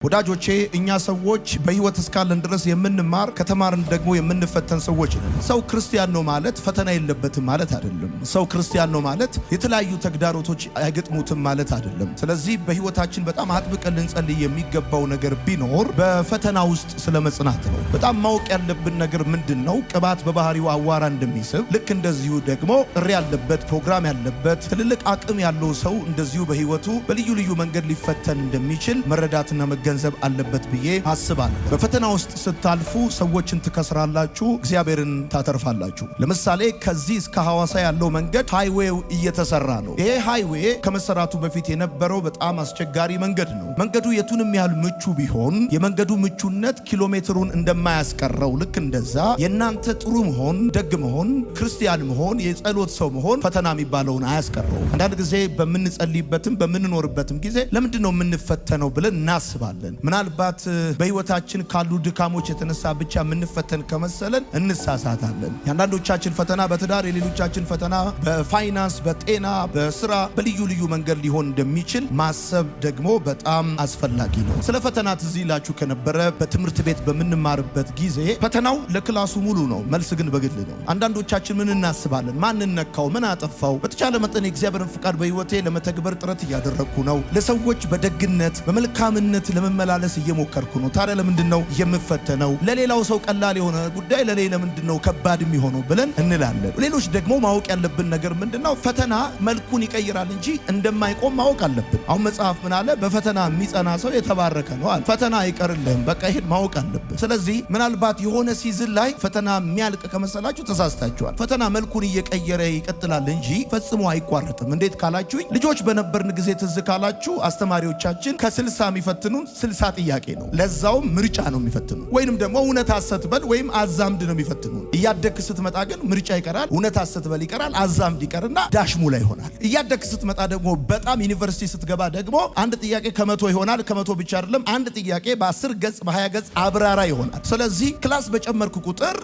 ወዳጆቼ እኛ ሰዎች በህይወት እስካለን ድረስ የምንማር ከተማርን ደግሞ የምንፈተን ሰዎች ነን። ሰው ክርስቲያን ነው ማለት ፈተና የለበትም ማለት አይደለም። ሰው ክርስቲያን ነው ማለት የተለያዩ ተግዳሮቶች አይገጥሙትም ማለት አይደለም። ስለዚህ በህይወታችን በጣም አጥብቀን ልንጸልይ የሚገባው ነገር ቢኖር በፈተና ውስጥ ስለመጽናት ነው። በጣም ማወቅ ያለብን ነገር ምንድነው? ቅባት በባህሪው አዋራ እንደሚስብ ልክ እንደዚሁ ደግሞ ጥሪ ያለበት ፕሮግራም ያለበት ትልልቅ አቅም ያለው ሰው እንደዚሁ በህይወቱ በልዩ ልዩ መንገድ ሊፈተን እንደሚችል መረዳትና ገንዘብ አለበት ብዬ አስባለሁ። በፈተና ውስጥ ስታልፉ ሰዎችን ትከስራላችሁ፣ እግዚአብሔርን ታተርፋላችሁ። ለምሳሌ ከዚህ እስከ ሐዋሳ ያለው መንገድ ሃይዌው እየተሰራ ነው። ይሄ ሃይዌ ከመሰራቱ በፊት የነበረው በጣም አስቸጋሪ መንገድ ነው። መንገዱ የቱንም ያህል ምቹ ቢሆን የመንገዱ ምቹነት ኪሎሜትሩን እንደማያስቀረው ልክ እንደዛ የእናንተ ጥሩ መሆን፣ ደግ መሆን፣ ክርስቲያን መሆን፣ የጸሎት ሰው መሆን ፈተና የሚባለውን አያስቀረው። አንዳንድ ጊዜ በምንጸልይበትም በምንኖርበትም ጊዜ ለምንድነው የምንፈተነው ብለን እናስባለን። ምናልባት በህይወታችን ካሉ ድካሞች የተነሳ ብቻ የምንፈተን ከመሰለን እንሳሳታለን። የአንዳንዶቻችን ፈተና በትዳር፣ የሌሎቻችን ፈተና በፋይናንስ፣ በጤና፣ በስራ በልዩ ልዩ መንገድ ሊሆን እንደሚችል ማሰብ ደግሞ በጣም አስፈላጊ ነው። ስለ ፈተና ትዝ ይላችሁ ከነበረ በትምህርት ቤት በምንማርበት ጊዜ ፈተናው ለክላሱ ሙሉ ነው፣ መልስ ግን በግል ነው። አንዳንዶቻችን ምን እናስባለን? ማን ነካው? ምን አጠፋው? በተቻለ መጠን የእግዚአብሔርን ፍቃድ በህይወቴ ለመተግበር ጥረት እያደረግኩ ነው፣ ለሰዎች በደግነት በመልካምነት ለመመላለስ እየሞከርኩ ነው። ታዲያ ለምንድነው የምፈተነው? ለሌላው ሰው ቀላል የሆነ ጉዳይ ለኔ ለምንድነው ከባድ የሚሆነው ብለን እንላለን። ሌሎች ደግሞ ማወቅ ያለብን ነገር ምንድነው? ፈተና መልኩን ይቀይራል እንጂ እንደማይቆም ማወቅ አለብን። አሁን መጽሐፍ ምን አለ? በፈተና የሚጸና ሰው የተባረከ ነው አለ። ፈተና አይቀርልህም። በቃ ይሄን ማወቅ አለብን። ስለዚህ ምናልባት የሆነ ሲዝን ላይ ፈተና የሚያልቅ ከመሰላችሁ ተሳስታችኋል። ፈተና መልኩን እየቀየረ ይቀጥላል እንጂ ፈጽሞ አይቋረጥም። እንዴት ካላችሁኝ ልጆች በነበርን ጊዜ ትዝ ካላችሁ አስተማሪዎቻችን ከ60 የሚፈትኑን 60 ጥያቄ ነው። ለዛውም ምርጫ ነው የሚፈትኑ፣ ወይንም ደግሞ እውነት አሰትበል ወይም አዛምድ ነው የሚፈትኑ። እያደክ ስትመጣ ግን ምርጫ ይቀራል፣ እውነት አሰትበል ይቀራል፣ አዛምድ ይቀርና ዳሽሙላ ይሆናል። እያደክ ስትመጣ ደግሞ በጣም ዩኒቨርሲቲ ስትገባ ደግሞ አንድ ጥያቄ ከመቶ ይሆናል። ከመቶ ብቻ አይደለም፣ አንድ ጥያቄ በ10 ገጽ በ20 ገጽ አብራራ ይሆናል። ስለዚህ ክላስ በጨመርኩ ቁጥር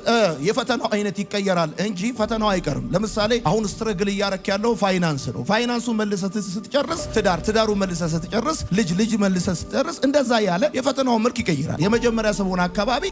የፈተናው አይነት ይቀየራል እንጂ ፈተናው አይቀርም። ለምሳሌ አሁን ስትረግል እያረክ ያለው ፋይናንስ ነው። ፋይናንሱ መልሰህ ስትጨርስ ትዳሩ መልሰህ ስትጨርስ ልጅ መልሰህ ስትጨርስ እንደዛ ያለ የፈተናው መልክ ይቀይራል። የመጀመሪያ ሰሞን አካባቢ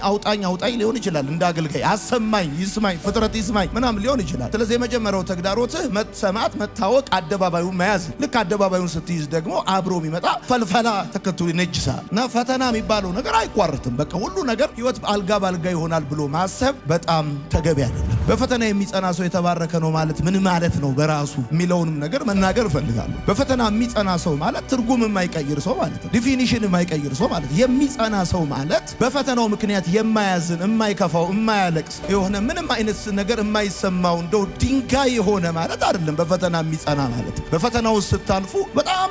አውጣኝ ሊሆን ይችላል። እንዳገልጋይ አሰማኝ፣ ይስማኝ፣ ፍጥረት ይስማኝ ምናምን ሊሆን ይችላል። ስለዚህ የመጀመሪያው ተግዳሮትህ መሰማት፣ መታወቅ፣ አደባባዩን መያዝ። ልክ አደባባዩን ስትይዝ ደግሞ አብሮ የሚመጣ ፈልፈላ ተከትሎ ይነጅሳል። እና ፈተና የሚባለው ነገር አይቋረጥም። በቃ ሁሉ ነገር ህይወት አልጋ ባልጋ ይሆናል ብሎ ማሰብ በጣም ተገቢ አይደለም። በፈተና የሚጸና ሰው የተባረከ ነው ማለት ምን ማለት ነው በራሱ የሚለውንም ነገር መናገር እፈልጋለሁ። በፈተና የሚጸና ሰው ማለት ትርጉም የማይቀይር ሰው ማለት ነው። ዲፊኒሽን የማይቀይር ሰው ማለት ነው። የሚጸና ሰው ማለት በፈተናው ምክንያት የማያዝን፣ የማይከፋው፣ የማያለቅስ የሆነ ምንም አይነት ነገር የማይሰማው እንደው ድንጋይ የሆነ ማለት አይደለም። በፈተና የሚጸና ማለት በፈተናው ስታልፉ በጣም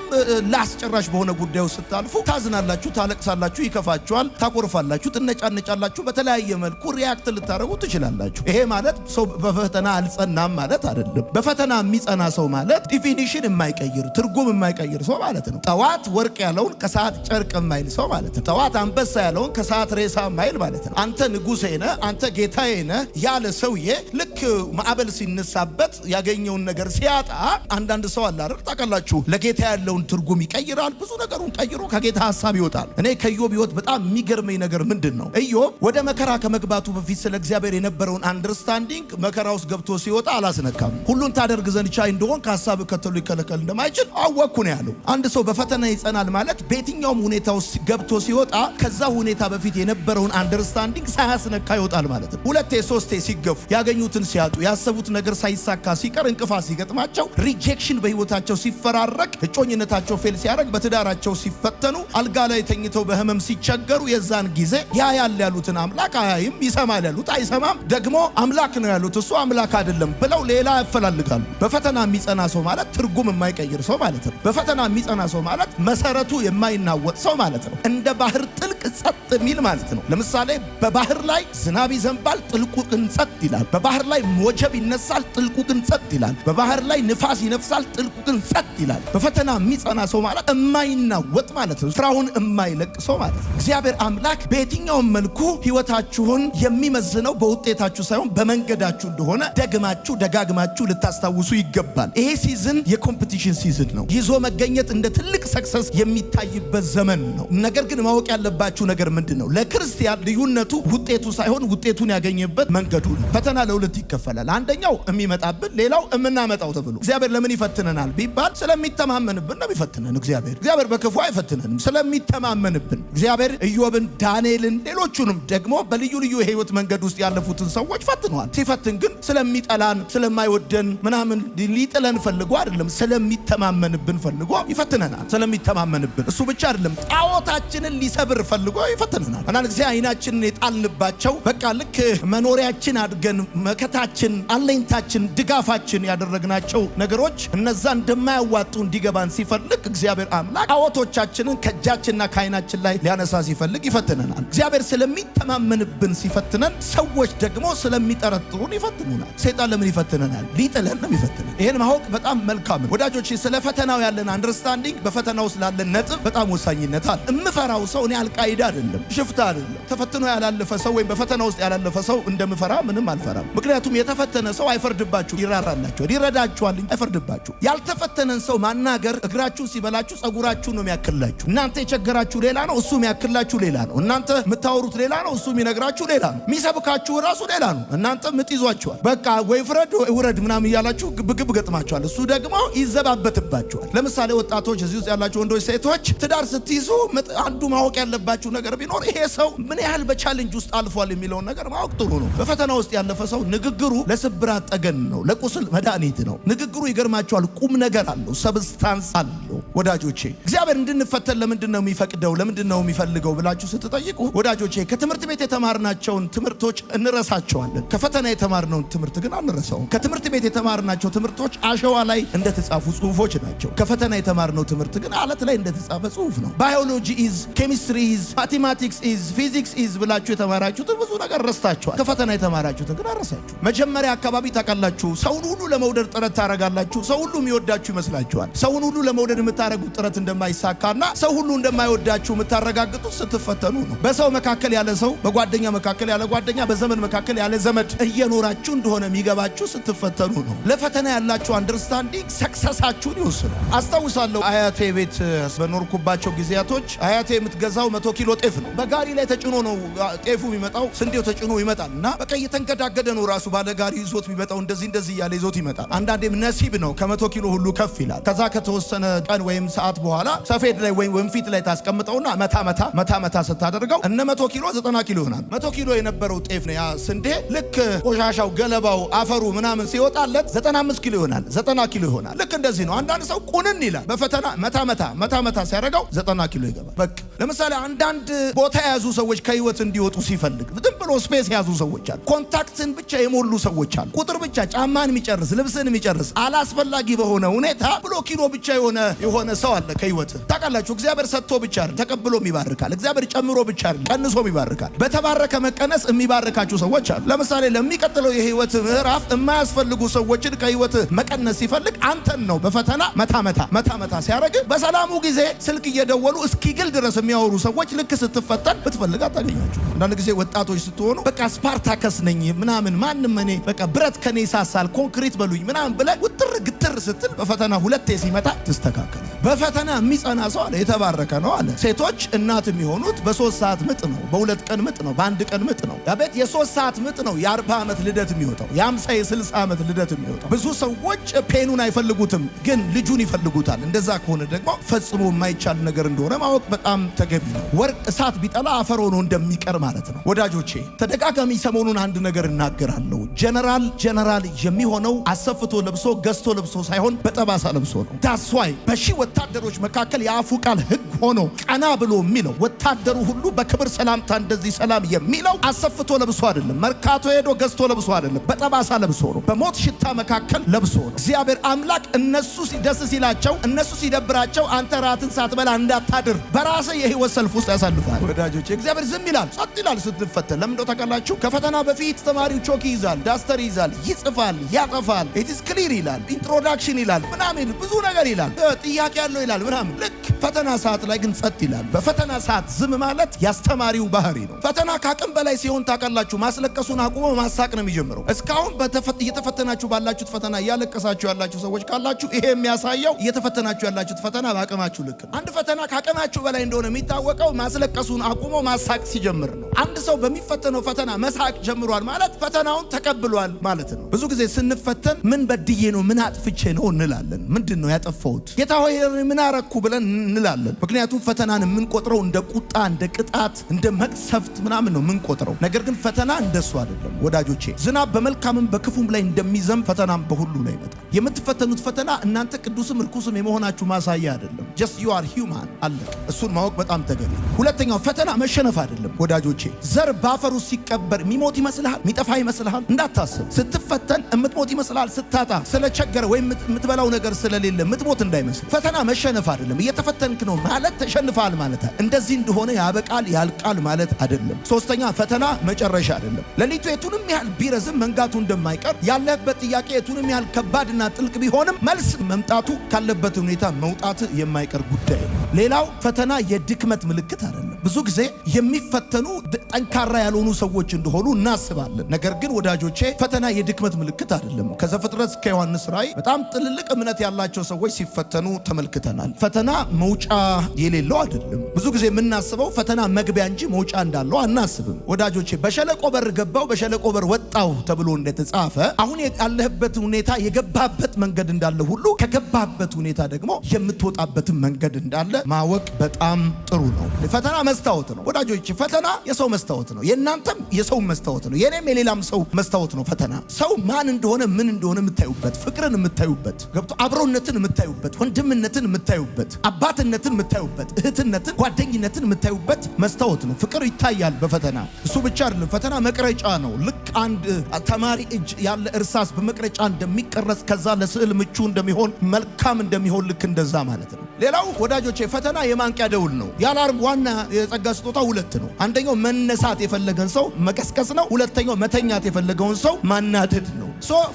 ላስጨራሽ በሆነ ጉዳዩ ስታልፉ ታዝናላችሁ፣ ታለቅሳላችሁ፣ ይከፋችኋል፣ ታቆርፋላችሁ፣ ትነጫነጫላችሁ፣ በተለያየ መልኩ ሪያክት ልታረጉ ትችላላችሁ። ይሄ ማለት ሰው በፈተና አልጸናም ማለት አይደለም። በፈተና የሚጸና ሰው ማለት ዲፊኒሽን የማይቀይር፣ ትርጉም የማይቀይር ሰው ማለት ነው። ጠዋት ወርቅ ያለውን ከሰዓት ጨርቅ የማይል ሰው ማለት ነው። ጠዋት አንበሳ ያለውን ከሰዓት ሬሳ የማይል ማለት ነው። አንተ ንጉሴ ነህ፣ አንተ ጌታዬ ነህ ያለ ሰውዬ ልክ ማዕበል ሲነሳበት ያገኘውን ነገር ሲያጣ አንዳንድ ሰው አለ አይደል? ታውቃላችሁ፣ ለጌታ ያለውን ትርጉም ይቀይራል። ብዙ ነገሩን ቀይሮ ከጌታ ሐሳብ ይወጣል። እኔ ከኢዮብ ሕይወት በጣም የሚገርመኝ ነገር ምንድን ነው? ኢዮብ ወደ መከራ ከመግባቱ በፊት ስለ እግዚአብሔር የነበረውን አንደርስታንዲንግ መከራ ውስጥ ገብቶ ሲወጣ አላስነካም። ሁሉን ታደርግ ዘንድ ቻይ እንደሆን ከሐሳብ ከተሉ ይከለከል እንደማይችል አወቅኩ ነው ያለው። አንድ ሰው በፈተና ይጸናል ማለት በየትኛውም ሁኔታ ውስጥ ገብቶ ሲወጣ ከዛ ሁኔታ በፊት የነበረውን አንደርስታንዲንግ ሳያስነካ ይወጣል ማለት ነው። ሁለቴ ሶስቴ ሲገፉ፣ ያገኙትን ሲያጡ፣ ያሰቡት ነገር ሳይሳካ ሲቀር፣ እንቅፋት ሲገጥማቸው፣ ሪጀክሽን በህይወታቸው ሲፈራረቅ፣ እጮኝነታቸው ፌል ሲያደርግ፣ በትዳራቸው ሲፈተኑ፣ አልጋ ላይ ተኝተው በህመም ሲቸገሩ የዛን ጊዜ ያያል ያሉትን አምላክ አያይም፣ ይሰማል ያሉት አይሰማም፣ ደግሞ አምላክ ነው ያሉት እሱ አምላክ አይደለም ብለው ሌላ ያፈላልጋሉ። በፈተና የሚጸና ሰው ማለት ትርጉም የማይቀይር ሰው ማለት ነው። በፈተና የሚጸና ሰው ማለት መሰረቱ የማይናወጥ ሰው ማለት ነው። እንደ ባህር ጥልቅ ጸጥ የሚል ማለት ነው። ለምሳሌ በባህር ላይ ዝናብ ይዘንባል፣ ጥልቁ ግን ጸጥ ይላል። በባህር ላይ ወጀብ ይነሳል፣ ጥልቁ ግን ጸጥ ይላል። በባህር ላይ ንፋስ ይነፍሳል፣ ጥልቁ ግን ጸጥ ይላል። በፈተና የሚጸና ሰው ማለት የማይናወጥ ማለት ነው። ስራውን የማይለቅ ሰው ማለት ነው። እግዚአብሔር አምላክ በየትኛውም መልኩ ህይወታችሁን የሚመዝነው በውጤታችሁ ሳይሆን በመንገድ መንገዳችሁ እንደሆነ ደግማችሁ ደጋግማችሁ ልታስታውሱ ይገባል። ይሄ ሲዝን የኮምፒቲሽን ሲዝን ነው። ይዞ መገኘት እንደ ትልቅ ሰክሰስ የሚታይበት ዘመን ነው። ነገር ግን ማወቅ ያለባችሁ ነገር ምንድነው? ለክርስቲያን ልዩነቱ ውጤቱ ሳይሆን ውጤቱን ያገኘበት መንገዱ ነው። ፈተና ለሁለት ይከፈላል። አንደኛው የሚመጣብን፣ ሌላው የምናመጣው ተብሎ። እግዚአብሔር ለምን ይፈትነናል ቢባል ስለሚተማመንብን ነው የሚፈትነን። እግዚአብሔር በክፉ አይፈትነንም፣ ስለሚተማመንብን። እግዚአብሔር ኢዮብን፣ ዳንኤልን፣ ሌሎቹንም ደግሞ በልዩ ልዩ የህይወት መንገድ ውስጥ ያለፉትን ሰዎች ፈትነዋል። ሲፈትን ግን ስለሚጠላን ስለማይወደን ምናምን ሊጥለን ፈልጎ አይደለም፣ ስለሚተማመንብን ፈልጎ ይፈትነናል። ስለሚተማመንብን እሱ ብቻ አይደለም፣ ጣዖታችንን ሊሰብር ፈልጎ ይፈትነናል። አንዳንድ ጊዜ አይናችንን የጣልንባቸው በቃ ልክ መኖሪያችን አድርገን መከታችን፣ አለኝታችን፣ ድጋፋችን ያደረግናቸው ነገሮች እነዛ እንደማያዋጡ እንዲገባን ሲፈልግ እግዚአብሔር አምላክ ጣዖቶቻችንን ከእጃችንና ከአይናችን ላይ ሊያነሳ ሲፈልግ ይፈትነናል። እግዚአብሔር ስለሚተማመንብን ሲፈትነን፣ ሰዎች ደግሞ ስለሚጠረጥሩን ይፈትኑናል። ሰይጣን ለምን ይፈትነናል? ሊጥለን ነው ይፈትነን። ይሄን ማወቅ በጣም መልካም ነው ወዳጆች። ስለ ፈተናው ያለን አንደርስታንዲንግ በፈተናው ስላለን ነጥብ በጣም ወሳኝነት አለ። እምፈራው ሰው እኔ አልቃይዳ አይደለም፣ ሽፍታ አይደለም። ተፈትኖ ያላለፈ ሰው ወይም በፈተና ውስጥ ያላለፈ ሰው እንደምፈራ ምንም አልፈራም። ምክንያቱም የተፈተነ ሰው አይፈርድባችሁ፣ ይራራላችኋል፣ ይረዳችኋል፣ አይፈርድባችሁ። ያልተፈተነን ሰው ማናገር እግራችሁ ሲበላችሁ ጸጉራችሁ ነው የሚያክላችሁ። እናንተ የቸገራችሁ ሌላ ነው፣ እሱ የሚያክላችሁ ሌላ ነው። እናንተ የምታወሩት ሌላ ነው፣ እሱ የሚነግራችሁ ሌላ ነው። የሚሰብካችሁ ራሱ ሌላ ነው። እናንተ ምጥ ይዟችኋል። በቃ ወይ ፍረድ ውረድ ምናምን እያላችሁ ግብግብ ገጥማችኋል። እሱ ደግሞ ይዘባበትባችኋል። ለምሳሌ ወጣቶች፣ እዚህ ውስጥ ያላችሁ ወንዶች፣ ሴቶች ትዳር ስትይዙ አንዱ ማወቅ ያለባችሁ ነገር ቢኖር ይሄ ሰው ምን ያህል በቻሌንጅ ውስጥ አልፏል የሚለውን ነገር ማወቅ ጥሩ ነው። በፈተና ውስጥ ያለፈ ሰው ንግግሩ ለስብራት ጠገን ነው፣ ለቁስል መድኃኒት ነው። ንግግሩ ይገርማችኋል፣ ቁም ነገር አለው፣ ሰብስታንስ አለው። ወዳጆቼ እግዚአብሔር እንድንፈተን ለምንድን ነው የሚፈቅደው? ለምንድን ነው የሚፈልገው ብላችሁ ስትጠይቁ ወዳጆቼ ከትምህርት ቤት የተማርናቸውን ትምህርቶች እንረሳቸዋለን። ከፈተና የተማርነውን ትምህርት ግን አንረሳውም። ከትምህርት ቤት የተማርናቸው ትምህርቶች አሸዋ ላይ እንደተጻፉ ጽሁፎች ናቸው። ከፈተና የተማርነው ትምህርት ግን አለት ላይ እንደተጻፈ ጽሁፍ ነው። ባዮሎጂ ኢዝ፣ ኬሚስትሪ ኢዝ፣ ማቴማቲክስ ኢዝ፣ ፊዚክስ ኢዝ ብላችሁ የተማራችሁትን ብዙ ነገር ረስታችኋል። ከፈተና የተማራችሁትን ግን አረሳችሁ። መጀመሪያ አካባቢ ታውቃላችሁ፣ ሰውን ሁሉ ለመውደድ ጥረት ታደርጋላችሁ። ሰው ሁሉ የሚወዳችሁ ይመስላችኋል። ሰውን ሁሉ ለመውደድ የምታደርጉት ጥረት እንደማይሳካና ሰው ሁሉ እንደማይወዳችሁ የምታረጋግጡት ስትፈተኑ ነው። በሰው መካከል ያለ ሰው፣ በጓደኛ መካከል ያለ ጓደኛ፣ በዘመድ መካከል ያለ ዘመድ እየኖራችሁ እንደሆነ የሚገባችሁ ስትፈተኑ ነው። ለፈተና ያላችሁ አንደርስታንዲንግ ሰክሰሳችሁን ይወስናል። አስታውሳለሁ አያቴ ቤት በኖርኩባቸው ጊዜያቶች አያቴ የምትገዛው 100 ኪሎ ጤፍ ነው። በጋሪ ላይ ተጭኖ ነው ጤፉ የሚመጣው፣ ስንዴው ተጭኖ ይመጣል እና በቃ እየተንገዳገደ ነው ራሱ ባለ ጋሪ ይዞት የሚመጣው። እንደዚህ እያለ ይዞት ይመጣል። አንዳንዴም ነሲብ ነው ከ100 ኪሎ ሁሉ ከፍ ይላል። ከዛ ከተወሰነ ቀን ወይም ሰዓት በኋላ ሰፌድ ላይ ወይም ወንፊት ላይ ታስቀምጠውና መታ ስታደርገው እነ 100 ኪሎ 90 ኪሎ ይሆናል። 100 ኪሎ የነበረው ጤፍ ነው ያ ስንዴ ልክ ቆሻሻው፣ ገለባው፣ አፈሩ ምናምን ሲወጣለት 95 ኪሎ ይሆናል፣ 90 ኪሎ ይሆናል። ልክ እንደዚህ ነው። አንዳንድ ሰው ቁንን ይላል። በፈተና መታ ሲያደርገው 90 ኪሎ ይገባል። በቃ ለምሳሌ አንዳንድ ቦታ የያዙ ሰዎች ከህይወት እንዲወጡ ሲፈልግ ዝም ብሎ ስፔስ የያዙ ሰዎች አሉ። ኮንታክትን ብቻ የሞሉ ሰዎች አሉ። ቁጥር ብቻ ጫማን የሚጨርስ ልብስን የሚጨርስ አላስፈላጊ በሆነ ሁኔታ ብሎ ኪሎ ብቻ የሆነ ሰው አለ ከህይወት። ታውቃላችሁ እግዚአብሔር ሰጥቶ ብቻ አይደል ተቀብሎም ይባርካል። እግዚአብሔር ጨምሮ ብቻ አይደል ቀንሶም ይባርካል። በተባረከ መቀነስ የሚባርካችሁ ሰዎች አሉ። ለምሳሌ ለሚቀጥለው የህይወት ምዕራፍ የማያስፈልጉ ሰዎችን ከህይወት መቀነስ ሲፈልግ አንተን ነው በፈተና መታ ሲያደርግ። በሰላሙ ጊዜ ስልክ እየደወሉ እስኪግል ድረስ የሚያወሩ ሰዎች ልክ ስትፈተን ብትፈልግ አታገኛችሁ። አንዳንድ ጊዜ ወጣቶች ስትሆኑ በቃ ስፓርታከስ ነኝ ምናምን ማንም እኔ በቃ ብረት ከኔ ይሳሳል ኮንክሪት በሉኝ ምናምን ብለህ ውጥር ግትር ስትል በፈተና ሁለቴ ሲመጣ ትስተካከለ። በፈተና የሚጸና ሰው አለ የተባረከ ነው አለ። ሴቶች እናት የሚሆኑት በ3 ሰዓት ምጥ ነው፣ በ2 ቀን ምጥ ነው፣ በ1 ቀን ምጥ ነው። ያቤት የ3 ሰዓት ምጥ ነው የ40 ዓመት ልደት የሚወጣው፣ የ50 የ60 ዓመት ልደት የሚወጣው። ብዙ ሰዎች ፔኑን አይፈልጉትም፣ ግን ልጁን ይፈልጉታል። እንደዛ ከሆነ ደግሞ ፈጽሞ የማይቻል ነገር እንደሆነ ማወቅ በጣም ተገቢ ነው። ወርቅ እሳት ቢጠላ አፈር ሆኖ እንደሚቀር ማለት ነው። ወዳጆቼ ተደጋጋሚ ሰሞኑን አንድ ነገር እናገራለሁ። ጀነራል የሚሆነው አሰፍቶ ለብሶ ገዝቶ ለብሶ ሳይሆን በጠባሳ ለብሶ ነው። ዳስ ዋይ በሺህ ወታደሮች መካከል የአፉ ቃል ሕግ ሆኖ ቀና ብሎ የሚለው ወታደሩ ሁሉ በክብር ሰላምታ እንደዚህ ሰላም የሚለው አሰፍቶ ለብሶ አይደለም። መርካቶ ሄዶ ገዝቶ ለብሶ አይደለም። በጠባሳ ለብሶ ነው። በሞት ሽታ መካከል ለብሶ ነው። እግዚአብሔር አምላክ እነሱ ደስ ሲላቸው፣ እነሱ ሲደብራቸው አንተ ራትን ሳትበላ እንዳታድር በራስህ የህይወት ሰልፍ ውስጥ ያሳልፋል። ወዳጆቼ እግዚአብሔር ዝም ይላል፣ ጸጥ ይላል ስትፈተን። ለምን እንደው ታውቃላችሁ? ከፈተና በፊት ተማሪው ቾክ ይይዛል፣ ዳስተር ይይዛል፣ ይጽፋል፣ ያጠፋል፣ ኢትስ ክሊር ይላል፣ ኢንትሮዳክሽን ይላል፣ ምናምን ብዙ ነገር ይላል፣ ጥያቄ ያለው ይላል ምናምን። ልክ ፈተና ሰዓት ላይ ግን ጸጥ ይላል። በፈተና ሰዓት ዝም ማለት ያስተማሪው ባህሪ ነው። ፈተና ከአቅም በላይ ሲሆን ታውቃላችሁ ማስለቀሱን አቁሞ በመሳቅ ነው የሚጀምረው። እስካሁን እየተፈተናችሁ ባላችሁት ፈተና እያለቀሳችሁ ያላችሁ ሰዎች ካላችሁ ይሄ የሚያሳየው እየተፈተናችሁ ያላችሁት ፈተና በአቅማችሁ ልክ ነው። አንድ ፈተና ከአቅማችሁ በላይ እንደሆነ የሚታወቀው ማስለቀሱን አቁሞ ማሳቅ ሲጀምር ነው። አንድ ሰው በሚፈተነው ፈተና መሳቅ ጀምሯል ማለት ፈተናውን ተቀብሏል ማለት ነው። ብዙ ጊዜ ስንፈተን ምን በድዬ ነው ምን አጥፍቼ ነው እንላለን። ምንድን ነው ያጠፋሁት ጌታ ሆይ ምን አረኩ ብለን እንላለን። ምክንያቱም ፈተናን የምንቆጥረው እንደ ቁጣ፣ እንደ ቅጣት፣ እንደ መቅሰፍት ምናምን ነው የምንቆጥረው። ነገር ግን ፈተና እንደሱ አይደለም ወዳጆቼ። ዝናብ በመልካምም በክፉም ላይ እንደሚዘንብ ፈተናም በሁሉ ላይ ይመጣል። የምትፈተኑት ፈተና እናንተ ቅዱስም ርኩስም የመሆናችሁ ማሳያ አይደለም። just you are human አለ። እሱን ማወቅ በጣም ተገቢ። ሁለተኛው ፈተና መሸነፍ አይደለም ወዳጆቼ። ዘር ባፈሩ ሲቀበር የሚሞት ይመስልሃል? የሚጠፋ ይመስልሃል? እንዳታስብ። ስትፈተን የምትሞት ይመስልሃል? ስታጣ ስለቸገረ ወይም የምትበላው ነገር ስለሌለ የምትሞት እንዳይመስል። ፈተና መሸነፍ አይደለም። እየተፈተንክ ነው ማለት ተሸንፈሃል ማለት እንደዚህ እንደሆነ ያበቃል ያልቃል ማለት አይደለም። ሶስተኛ ፈተና መጨረሻ አይደለም። ሌሊቱ የቱንም ያህል ቢረዝም መንጋቱ እንደማይቀር ያለበት ጥያቄ የቱንም ያህል ከባድና ጥልቅ ቢሆንም መልስ መምጣቱ ካለበት ሁኔታ መውጣት የማይቀር ጉዳይ ነው። ሌላው ፈተና የድክመት ምልክት አይደለም። ብዙ ጊዜ የሚፈተኑ ጠንካራ ያልሆኑ ሰዎች እንደሆኑ እናስባለን። ነገር ግን ወዳጆቼ ፈተና የድክመት ምልክት አይደለም። ከዘፍጥረት እስከ ዮሐንስ ራእይ በጣም ጥልቅ እምነት ያላቸው ሰዎች ሲፈተኑ ተመልክተናል። ፈተና መውጫ የሌለው አይደለም። ብዙ ጊዜ የምናስበው ፈተና መግቢያ እንጂ መውጫ እንዳለው አናስብም። ወዳጆቼ በሸለቆ በር ገባው በሸለቆ በር ወጣው ተብሎ እንደተጻፈ አሁን ያለህበት ሁኔታ የገባበት መንገድ እንዳለ ሁሉ ከገባበት ሁኔታ ደግሞ የምትወጣበትን መንገድ እንዳለ ማወቅ በጣም ጥሩ ነው። ፈተና መስታወት ነው ወዳጆቼ። ፈተና የሰው መስታወት ነው። የእናንተም የሰው መስታወት ነው። የኔም የሌላም ሰው መስታወት ነው ፈተና። ሰው ማን እንደሆነ ምን እንደሆነ የምታዩበት፣ ፍቅርን የምታዩበት፣ ገብቶ አብሮነትን የምታዩበት፣ ወንድምነትን የምታዩበት፣ አባትነትን የምታዩበት፣ እህትነትን፣ ጓደኝነትን የምታዩበት መስታወት ነው። ፍቅር ይታያል በፈተና። እሱ ብቻ አይደለም፣ ፈተና መቅረጫ ነው። ልክ አንድ ተማሪ እጅ ያለ እርሳስ በመቅረጫ እንደሚቀረጽ ከዛ ለስዕል ምቹ እንደሚሆን መልካም እንደሚሆን ልክ እንደዛ ማለት ነው። ሌላው ወዳጆቼ ፈተና የማንቂያ ደውል ነው። የአላርም ዋና የጸጋ ስጦታ ሁለት ነው። አንደኛው መነሳት የፈለገን ሰው መቀስቀስ ነው። ሁለተኛው መተኛት የፈለገውን ሰው ማናደድ ነው።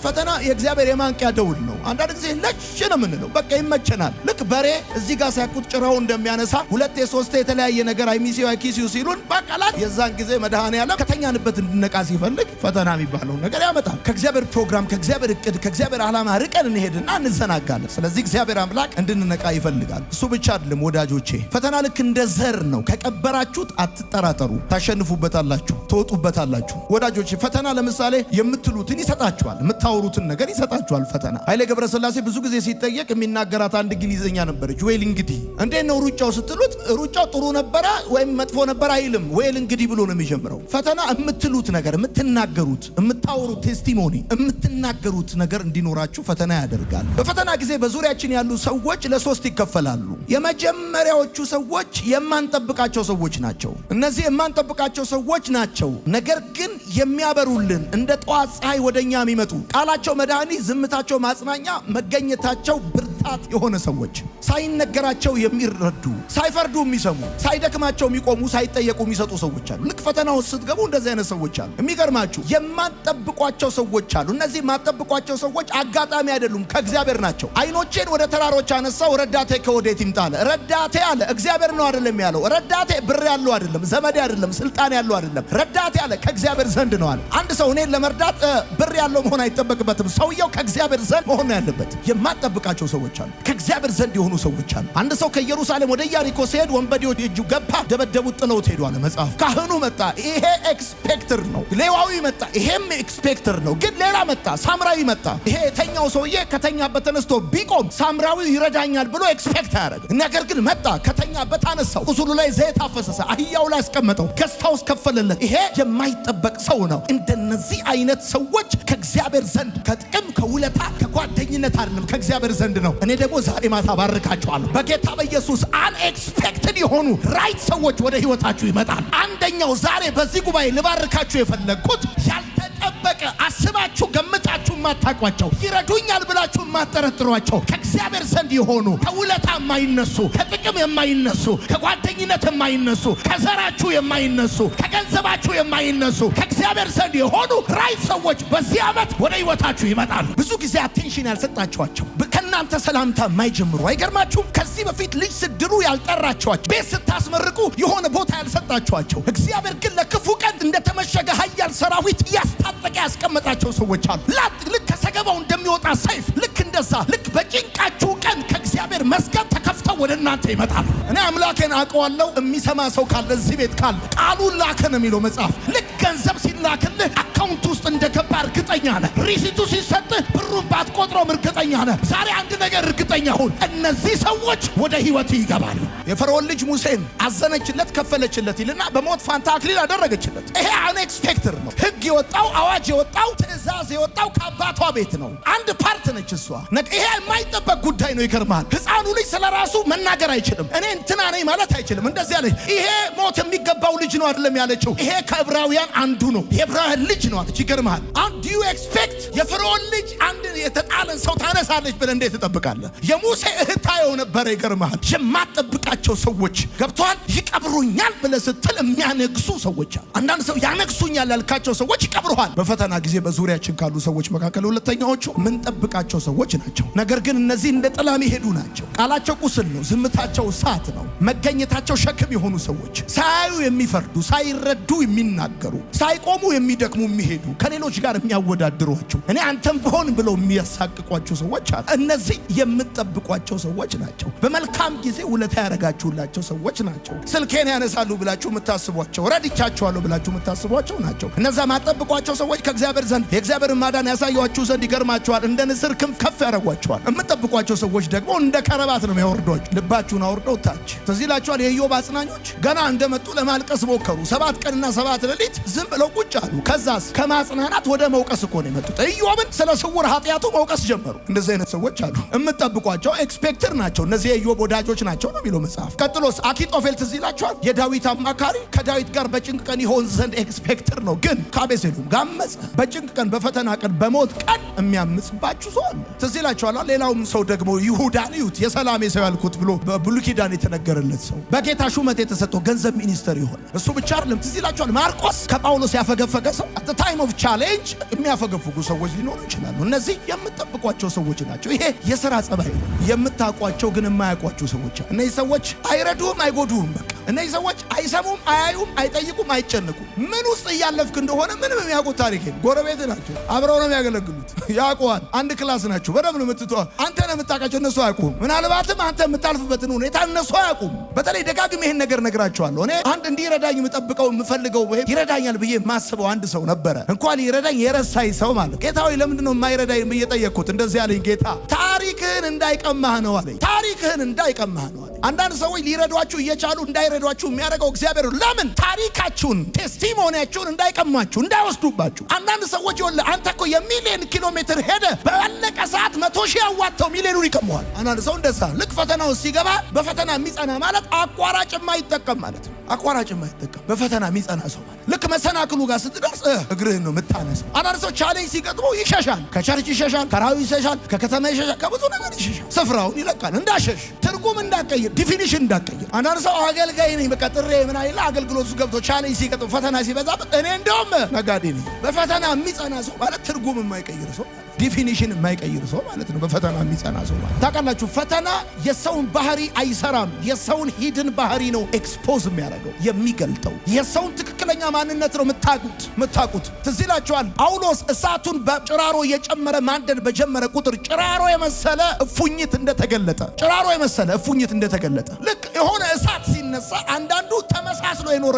ፈተና የእግዚአብሔር የማንቂያ ደውል ነው። አንዳንድ ጊዜ ለሽ ነው የምንለው፣ በቃ ይመቸናል። ልክ በሬ እዚህ ጋር ሲያቁት ጭራው እንደሚያነሳ ሁለቴ ሶስቴ የተለያየ ነገር አይሚሲው አይኪሲው ሲሉን በቃላት የዛን ጊዜ መድኃኔዓለም ከተኛንበት እንድነቃ ሲፈልግ ፈተና የሚባለው ነገር ያመጣል። ከእግዚአብሔር ፕሮግራም፣ ከእግዚአብሔር እቅድ፣ ከእግዚአብሔር ዓላማ ርቀን እንሄድና እንዘናጋለን። ስለዚህ እግዚአብሔር አምላክ እንድንነቃ ይፈልጋል። እሱ ብቻ አይደለም ወዳጆቼ፣ ፈተና ልክ እንደ ዘር ነው። ከቀበራችሁት አትጠራጠሩ፣ ታሸንፉበታላችሁ፣ ትወጡበታላችሁ። ወዳጆቼ ፈተና ለምሳሌ የምትሉትን ይሰጣችኋል፣ የምታወሩትን ነገር ይሰጣችኋል። ፈተና ኃይሌ ገብረስላሴ ብዙ ጊዜ ሲጠየቅ የሚናገራት አንድ እንግሊዝኛ ነበረች። ዌል እንግዲህ እንዴት ነው ሩጫው ስትሉት ሩጫው ጥሩ ነበረ ወይም መጥፎ ነበር አይልም። ዌል እንግዲህ ብሎ ነው የሚጀምረው። ፈተና የምትሉት ነገር፣ የምትናገሩት፣ የምታወሩት ቴስቲሞኒ፣ የምትናገሩት ነገር እንዲኖራችሁ ፈተና ያደርጋል። በፈተና ጊዜ በዙሪያችን ያሉ ሰዎች ለሶስት ይከፈላሉ። የመጀመሪያዎቹ ሰዎች የማንጠብቃቸው ሰዎች ናቸው። እነዚህ የማንጠብቃቸው ሰዎች ናቸው፣ ነገር ግን የሚያበሩልን እንደ ጠዋት ፀሐይ ወደኛ የሚመጡ ቃላቸው መድኃኒት፣ ዝምታቸው ማጽናኛ፣ መገኘታቸው ብርታት የሆነ ሰዎች፣ ሳይነገራቸው የሚረዱ፣ ሳይፈርዱ የሚሰሙ፣ ሳይደክማቸው የሚቆሙ፣ ሳይጠየቁ የሚሰጡ ሰዎች አሉ። ልክ ፈተና ውስጥ ስትገቡ እንደዚህ አይነት ሰዎች አሉ። የሚገርማችሁ የማትጠብቋቸው ሰዎች አሉ። እነዚህ የማትጠብቋቸው ሰዎች አጋጣሚ አይደሉም፣ ከእግዚአብሔር ናቸው። አይኖቼን ወደ ተራሮች አነሳው፣ ረዳቴ ከወዴት ይምጣ አለ። ረዳቴ አለ እግዚአብሔር ነው አይደለም ያለው። ረዳቴ ብር ያለው አይደለም፣ ዘመድ አይደለም፣ ስልጣን ያለው አይደለም። ረዳቴ አለ ከእግዚአብሔር ዘንድ ነው አለ። አንድ ሰው እኔን ለመርዳት ብር ያለው መሆን አይጠበቅበትም። ሰውየው ከእግዚአብሔር ዘንድ መሆን ያለበት። የማትጠብቃቸው ሰዎች አሉ፣ ከእግዚአብሔር ዘንድ የሆኑ ሰዎች አሉ። አንድ ሰው ከኢየሩሳሌም ወደ ኢያሪኮ ሲሄድ ወንበዴዎች እጁ ገባ፣ ደበደቡት፣ ጥለውት ሄዱ አለ መጽሐፍ። ካህኑ መጣ፣ ይሄ ኤክስፔክተር ነው። ሌዋዊ መጣ፣ ይሄም ኤክስፔክተር ነው። ግን ሌላ መጣ፣ ሳምራዊ መጣ። ይሄ የተኛው ሰውዬ ከተኛበት ተነስቶ ቢቆም ሳምራዊ ይረዳኛል ብሎ ኤክስፔክት አያደርግ። ነገር ግን መጣ፣ ከተኛበት አነሳው፣ ቁስሉ ላይ ዘይት አፈሰሰ፣ አህያው ላይ አስቀመጠው፣ ገዝታውስ ከፈለለት። ይሄ የማይጠበቅ ሰው ነው። እንደነዚህ አይነት ሰዎች ከእግዚአብሔር ዘንድ ከጥቅም ከውለታ ከጓደኝነት አይደለም፣ ከእግዚአብሔር ዘንድ ነው። እኔ ደግሞ ዛሬ ማታ ባርካችኋለሁ በጌታ በኢየሱስ። አንኤክስፔክትድ የሆኑ ራይት ሰዎች ወደ ህይወታችሁ ይመጣል። አንደኛው ዛሬ በዚህ ጉባኤ ልባርካችሁ የፈለግኩት ያልተጠበቀ አስባችሁ ገምታችሁ የማታውቋቸው ይረዱኛል ብላችሁ የማትጠረጥሯቸው ከእግዚአብሔር ዘንድ የሆኑ ከውለታ የማይነሱ ከጥቅም የማይነሱ ከጓደኝነት የማይነሱ ከዘራችሁ የማይነሱ ከገንዘባችሁ የማይነሱ ከእግዚአብሔር ዘንድ የሆኑ ራይት ሰዎች በዚህ ዓመት ወደ ህይወታችሁ ይመጣሉ። ብዙ ጊዜ አቴንሽን ያልሰጣችኋቸው በእናንተ ሰላምታ የማይጀምሩ አይገርማችሁም? ከዚህ በፊት ልጅ ስድሩ ያልጠራችኋቸው፣ ቤት ስታስመርቁ የሆነ ቦታ ያልሰጣችኋቸው፣ እግዚአብሔር ግን ለክፉ ቀን እንደተመሸገ ኃያል ሰራዊት ያስታጠቀ ያስቀመጣቸው ሰዎች አሉ። ልክ ከሰገባው እንደሚወጣ ሰይፍ፣ ልክ እንደዛ ልክ በጭንቃችሁ ቀን ከእግዚአብሔር መዝገብ ተከፍተው ወደ እናንተ ይመጣሉ። እኔ አምላኬን አውቀዋለሁ። የሚሰማ ሰው ካለ እዚህ ቤት ካለ ቃሉን ላከ ነው የሚለው መጽሐፍ። ልክ ገንዘብ ሲላክልህ አካውንት ውስጥ እንደገባ እርግጠኛ ነህ። ሪሲቱ ሲሰጥህ ብሩን ባትቆጥረውም እርግጠኛ ነህ። ዛሬ አንድ ነገር እርግጠኛ ሁን፣ እነዚህ ሰዎች ወደ ህይወት ይገባሉ። የፈርዖን ልጅ ሙሴን አዘነችለት፣ ከፈለችለት ይልና በሞት ፋንታ አክሊል አደረገችለት። ይሄ አንኤክስፔክትድ ነው። ህግ የወጣው አዋጅ የወጣው ትእዛዝ የወጣው ከአባቷ ቤት ነው። አንድ ፓርት ነች እሷ። ይሄ የማይጠበቅ ጉዳይ ነው። ይገርማል። ህፃኑ ልጅ ስለራሱ መናገር አይችልም። እኔ እንትና ነኝ ማለት አይችልም። እንደዚህ ያለች ይሄ ሞት የሚገባው ልጅ ነው አይደለም ያለችው። ይሄ ከዕብራውያን አንዱ ነው፣ የዕብራውያን ልጅ ነው አለች። ይገርማል። ዱ ዩ ኤክስፔክት የፈርዖን ልጅ አንድ የተጣለን ሰው ታነሳለች ብለህ እንዴት ትጠብቃለህ? የሙሴ እህት ታየው ነበረ። ይገርማል። የማትጠብቃቸው ሰዎች ገብተዋል። ይቀብሩኛል ብለህ ስትል የሚያነግሱ ሰዎች አሉ። አንዳንድ ሰው ያነግሱኛል ያልካቸው ሰዎች ይቀብሩሃል። በፈተና ጊዜ በዙሪያችን ካሉ ሰዎች መካከል ሁለተኛዎቹ ምንጠብቃቸው ሰዎች ናቸው። ነገር ግን እነዚህ እንደ ጥላ የሚሄዱ ናቸው። ቃላቸው ቁስል ነው፣ ዝምታቸው እሳት ነው፣ መገኘታቸው ሸክም የሆኑ ሰዎች፣ ሳያዩ የሚፈርዱ፣ ሳይረዱ የሚናገሩ፣ ሳይቆሙ የሚደክሙ የሚሄዱ፣ ከሌሎች ጋር የሚያወዳድሯቸው፣ እኔ አንተም ብሆን ብለው የሚያሳቅቋቸው ሰዎች አሉ። እነዚህ የምትጠብቋቸው ሰዎች ናቸው። በመልካም ጊዜ ውለታ ያደረጋችሁላቸው ሰዎች ናቸው። ስልኬን ያነሳሉ ብላችሁ የምታስቧቸው፣ ረድቻቸዋለሁ ብላችሁ የምታስቧቸው ናቸው። እነዛ ማጠብቋቸው ሰዎች ከእግዚአብሔር ዘንድ የእግዚአብሔርን ማዳን ያሳያችሁ ዘንድ ይገርማቸዋል። እንደ ንስር ክንፍ ከፍ ያደረጓቸዋል። የምትጠብቋቸው ሰዎች ደግሞ እንደ ከረባት ነው የሚያወርዷቸው። ልባችሁን አውርደው ታች። ትዝ ይላችኋል የኢዮብ አጽናኞች ገና እንደመጡ ለማልቀስ ሞከሩ። 7 ቀንና 7 ሌሊት ዝም ብለው ቁጭ አሉ። ከዛስ ከማጽናናት ወደ መውቀስ እኮ ነው የመጡት። ኢዮብን ስለ ስውር ኃጢአቱ መውቀስ ጀመሩ። እንደዚህ አይነት ሰዎች አሉ። የምትጠብቋቸው ኤክስፔክተር ናቸው። እነዚህ የኢዮብ ወዳጆች ናቸው ነው የሚለው መጽሐፍ። ቀጥሎስ አኪጦፌል ትዝ ይላችኋል የዳዊት አማካሪ፣ ከዳዊት ጋር በጭንቅ ቀን ይሆን ዘንድ ኤክስፔክተር ነው። ግን ከአቤሴሎም ጋር አመፀ። በጭንቅ ቀን፣ በፈተና ቀን፣ በሞት ቀን የሚያምጽባችሁ ሰው አለ። ትዝ ይላችኋል። ሌላውም ሰው ደግሞ ይሁዳን እዩት። የሰላሜ ሰው ያልኩት ብሎ በብሉይ ኪዳን የተነገረለት ሰው በጌታ ሹመት የተሰጠው ገንዘብ ሚኒስተር የሆነ እሱ ብቻ አይደለም። ትዝ ይላችኋል ማርቆስ ከጳውሎስ ያፈገፈገ ሰው። አት ታይም ኦፍ ቻሌንጅ የሚያፈገፍጉ ሰዎች ሊኖሩ ይችላሉ። እነዚህ የምትጠብቋቸው ሰዎች ናቸው። ይሄ የሥራ ጸባይ ነው። የምታውቋቸው ግን የማያውቋቸው ሰዎች አሉ። እነዚህ ሰዎች አይረዱም፣ አይጎዱም። በቃ እነዚህ ሰዎች አይሰሙም፣ አያዩም፣ አይጠይቁም፣ አይጨንቁም። ምን ውስጥ እያለፍክ እንደሆነ ምንም የሚያውቁት ታሪክ የለም። ጎረቤት ናቸው፣ አብረው ነው የሚያገለግሉት፣ ያውቁሃል። አንድ ክላስ ናቸው። በደምብ ነው የምትተዋ። አንተ ነው የምታውቃቸው፣ እነሱ አያውቁም። ምናልባትም አንተ የምታልፍበትን ሁኔታ እነሱ አያውቁም። በተለይ ደጋግሜ ይሄን ነገር ነግራቸዋለሁ። እኔ አንድ እንዲረዳኝ የምጠብቀው የምፈልገው ይረዳኛል ብዬ የማስበው አንድ ሰው ነበረ። እንኳን ይረዳኝ የረሳኝ ሰው ማለት ጌታ ሆይ ለምንድን ነው የማይረዳኝ ብዬ ጠየቅኩት። እንደዚህ ያለኝ ጌታ ታሪክህን እንዳይቀማህ ነው አለኝ። ታሪክህን እንዳይቀማህ ነው አለኝ። አንዳንድ ሰዎች ሊረዷችሁ እየቻሉ እንዳይረዷችሁ የሚያደርገው እግዚአብሔር ለምን? ታሪካችሁን፣ ቴስቲሞኒያችሁን እንዳይቀማችሁ፣ እንዳይወስዱባችሁ። አንዳንድ ሰዎች ይወለ አንተ እኮ የሚሊዮን ኪሎ ሜትር ሄደ ባለቀ ሰዓት 100,000 ያዋጣው ሚሊዮኑን ይቀመዋል። አንዳንድ ሰው እንደዛ ልክ ፈተናው ሲገባ በፈተና የሚጸና ማለት አቋራጭ የማይጠቀም ማለት ነው። አቋራጭ የማይጠቀም በፈተና የሚጸና ሰው ማለት ልክ መሰናክሉ ጋር ስትደርስ እግርህን ነው የምታነሳው። አንዳንድ ሰው ቻሌንጅ ሲገጥመው ይሸሻል። ከቸርች ይሸሻል፣ ከራዊ ይሸሻል፣ ከከተማ ይሸሻል፣ ከብዙ ነገር ይሸሻል። ስፍራውን ይለቃል። እንዳሸሽ ትርጉም እንዳቀይር፣ ዲፊኒሽን እንዳቀይር። አንዳንድ ሰው አገልጋይ ነኝ በቃ ጥሬ ምን አይላ አገልግሎት ውስጥ ገብቶ ቻሌንጅ ሲገጥመው ፈተና ሲበዛበት እኔ እንደውም ነጋዴ ነኝ። በፈተና የሚጸና ሰው ማለት ትርጉም የማይቀይር ሰው ማለት ዲፊኒሽን የማይቀይር ሰው ማለት ነው። በፈተና የሚጸና ሰው ማለት ታውቃላችሁ። ፈተና የሰውን ባህሪ አይሰራም። የሰውን ሂድን ባህሪ ነው ኤክስፖዝ የሚያደርገው የሚገልጠው። የሰውን ትክክለኛ ማንነት ነው የምታውቁት። ትዝ ይላችኋል ጳውሎስ እሳቱን በጭራሮ እየጨመረ ማንደድ በጀመረ ቁጥር ጭራሮ የመሰለ እፉኝት እንደተገለጠ ልክ የሆነ እሳት ሲነሳ አንዳንዱ ተመሳስሎ የኖረ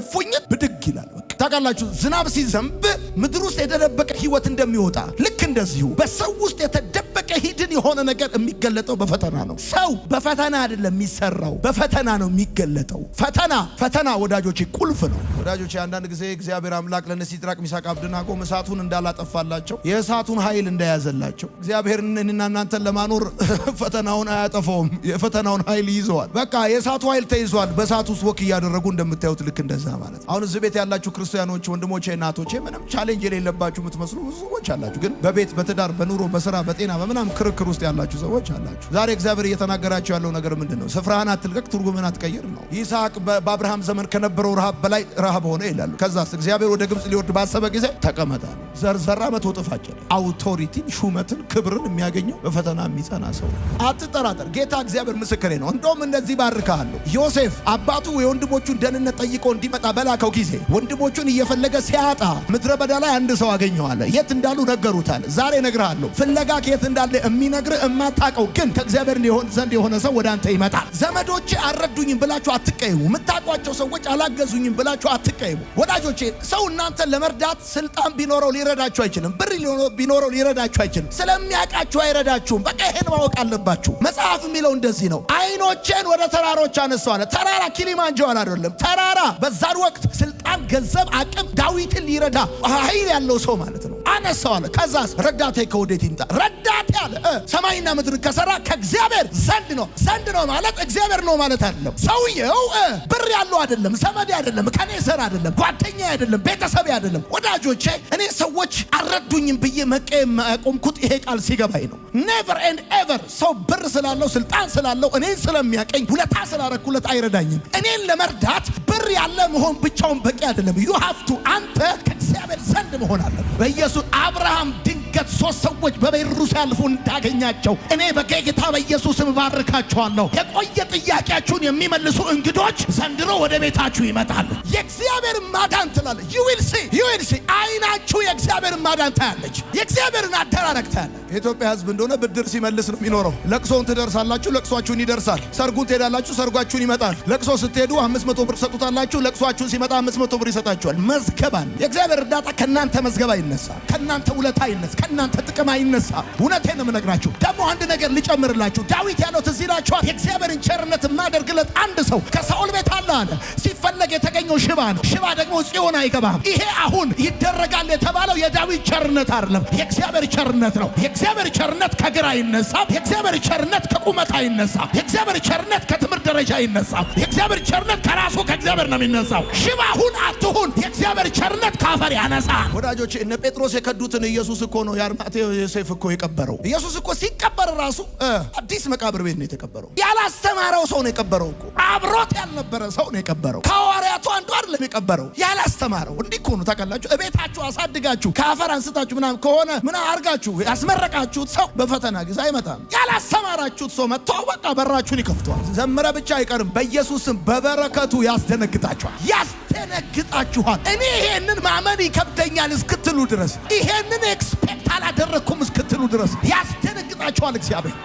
እፉኝት ብድግ ይላል። ታውቃላችሁ ዝናብ ሲዘንብ ምድር ውስጥ የተደበቀ ህይወት እንደሚወጣ ልክ እንደዚሁ በሰው ውስጥ የተደበቀ ሂድን የሆነ ነገር የሚገለጠው በፈተና ነው። ሰው በፈተና አይደለም የሚሰራው፣ በፈተና ነው የሚገለጠው። ፈተና ወዳጆቼ ቁልፍ ነው። ወዳጆቼ አንዳንድ ጊዜ እግዚአብሔር አምላክ ለነ ሲድራቅ ሚሳቅ አብደናጎ እሳቱን እንዳላጠፋላቸው የእሳቱን ኃይል እንደያዘላቸው እግዚአብሔር እኔና እናንተን ለማኖር ፈተናውን አያጠፋውም። የፈተናውን ኃይል ይዘዋል። በቃ የእሳቱ ኃይል ተይዟል። በእሳቱ ውስጥ ወክ እያደረጉ እንደምታዩት ልክ እንደዛ ማለት። አሁን እዚህ ቤት ያላችሁ ክርስቲያኖች ወንድሞቼ እናቶቼ ምንም ቻሌንጅ የሌለባችሁ የምትመስሉ ብዙ ሰዎች አላችሁ። ግን በቤት በትዳር በኑሮ በስራ በጤና በምናምን ክርክር ውስጥ ያላችሁ ሰዎች አላችሁ። ዛሬ እግዚአብሔር እየተናገራችሁ ያለው ነገር ምንድነው? ስፍራህን አትልቀቅ፣ ትርጉምህን አትቀይር ነው። ይስሐቅ በአብርሃም ዘመን ከነበረው ረሃብ በላይ ረሃብ ሆነ ይላሉ። ከዛስ እግዚአብሔር ወደ ግብጽ ሊወርድ ባሰበ ጊዜ ተቀመጠ። ዘርዘራ 100 እጥፍ አጨደ። አውቶሪቲን፣ ሹመትን፣ ክብርን የሚያገኘው በፈተና የሚጸና ሰው። አትጠራጠር። ጌታ እግዚአብሔር ምስክሬ ነው። እንደውም እንደዚህ ባርካለሁ። ዮሴፍ አባቱ የወንድሞቹን ደህንነት ጠይቆ እንዲመጣ በላከው ጊዜ ወንድሞቹን እየፈለገ ሲያጣ ምድረ በዳ ላይ አንድ ሰው አገኘዋለ። የት እንዳሉ ነገሩታል። ዛሬ እነግርሃለሁ። ፍለጋ ከየት እንዳለ የሚነግርህ የማታውቀው ግን ከእግዚአብሔር ዘንድ የሆነ ሰው ወደ አንተ ይመጣል። ዘመዶቼ አልረዱኝም ብላችሁ አትቀይሙ። የምታውቋቸው ሰዎች አላገዙኝም ብላችሁ አትቀይሙ። ወዳጆቼ ሰው እናንተ ለመርዳት ስልጣን ቢኖረው ሊረዳችሁ አይችልም። ብር ቢኖረው ሊረዳችሁ አይችልም። ስለሚያውቃችሁ አይረዳችሁም። በቃ ይሄን ማወቅ አለባችሁ። መጽሐፍ የሚለው እንደዚህ ነው። አይኖቼን ወደ ተራሮች አነሳው አለ። ተራራ ኪሊማንጃሮ አይደለም። ተራራ በዛን ወቅት ስልጣን፣ ገንዘብ፣ አቅም ዳዊትን ሊረዳ ኃይል ያለው ሰው ማለት ነው። አነሳው አለ። ከዛስ ረዳቴ ከወዴት ይምጣ? ረዳቴ አለ ሰማይና ምድር ከሰራ ከእግዚአብሔር ዘንድ ነው። ዘንድ ነው ማለት እግዚአብሔር ነው ማለት አይደለም። ሰውየው ብር ያለው አይደለም፣ ዘመድ አይደለም፣ ከኔ ዘር አይደለም፣ ጓደኛ አይደለም፣ ቤተሰብ አይደለም። ወዳጆቼ እኔ ሰዎች አልረዱኝም ብዬ መቀየም ያቆምኩት ይሄ ቃል ሲገባኝ ነው። ኔቨር ኤንድ ኤቨር ሰው ብር ስላለው ስልጣን ስላለው እኔን ስለሚያቀኝ ውለታ ስላረኩለት አይረዳኝም። እኔን ለመርዳት ብር ያለ መሆን ብቻውን በቂ አይደለም። ዩ ሃቭ ቱ አንተ ከእግዚአብሔር ዘንድ መሆን አለበት። በኢየሱስ አብርሃም ድንገት 3 ሰዎች በቤሩ ሲያልፉ እንዳገኛቸው እኔ በጌታ በኢየሱስም ባርካቸዋለሁ። የቆየ ጥያቄያችሁን የሚመልሱ እንግዶች ዘንድሮ ወደ ቤታችሁ ይመጣሉ። የእግዚአብሔር ማዳን ትላለች። ዩ ዊል ሲ አይናችሁ የእግዚአብሔር ማዳን ታያለች። የእግዚአብሔርን አደራረግ ታያለች። የኢትዮጵያ ሕዝብ እንደሆነ ብድር ሲመልስ ነው የሚኖረው። ለቅሶውን ትደርሳላችሁ፣ ለቅሷችሁን ይደርሳል። ሰርጉን ትሄዳላችሁ፣ ሰርጓችሁን ይመጣል። ለቅሶ ስትሄዱ 500 ብር ሰጡታላችሁ፣ ለቅሷችሁን ሲመጣ 500 ብር ይሰጣችኋል። መዝገባን የእግዚአብሔር እርዳታ ከናንተ መዝገብ አይነሳ፣ ከናንተ ውለታ አይነሳ፣ ከናንተ ጥቅም አይነሳ። እውነቴን ነው የምነግራችሁ። ደግሞ አንድ ነገር ልጨምርላችሁ። ዳዊት ያለው ትዝ ይላችኋል። የእግዚአብሔርን ቸርነት የማደርግለት አንድ ሰው ከሳኦል ቤት አለ አለ። ሲፈለግ የተገኘው ሽባ ነው። ሽባ ደግሞ ጽዮን አይገባም። ይሄ አሁን ይደረጋል የተባለው የዳዊት ቸርነት አይደለም፣ የእግዚአብሔር ቸርነት ነው። የእግዚአብሔር ቸርነት ከግራ አይነሳም። የእግዚአብሔር ቸርነት ከቁመት አይነሳም። የእግዚአብሔር ቸርነት ከትምህርት ደረጃ አይነሳም። የእግዚአብሔር ቸርነት ከራሱ ከእግዚአብሔር ነው የሚነሳው። ሽባ ሁን አትሁን፣ የእግዚአብሔር ቸርነት ካፈር ያነሳል። ወዳጆች እነ ጴጥሮስ የከዱትን ኢየሱስ እኮ ነው የአርማቴው ዮሴፍ እኮ የቀበረው። ኢየሱስ እኮ ሲቀበር ራሱ አዲስ መቃብር ቤት ነው የተቀበረው። ያላስተማረው ሰው ነው የቀበረው እኮ። አብሮት ያልነበረ ሰው ነው የቀበረው። ከሐዋርያቱ አንዱ አይደለም የቀበረው፣ ያላስተማረው። እንዲህ እኮ ነው ታውቃላችሁ። እቤታችሁ አሳድጋችሁ ከአፈር አንስታችሁ ምናምን ከሆነ አርጋችሁ ያስመረቃችሁት ሰው በፈተና ጊዜ አይመጣም። ያላስተማራችሁት ሰው መጥቶ በቃ በራችሁን ይከፍቷል። ዘምረ ብቻ አይቀርም። በኢየሱስም በበረከቱ ያስደነግጣችኋል፣ ያስደነግጣችኋል። እኔ ይሄንን ማመን ይከብደኛል እስክትሉ ድረስ፣ ይሄንን ኤክስፔክት አላደረኩም እስክትሉ ድረስ ያስደነግጣችኋል እግዚአብሔር።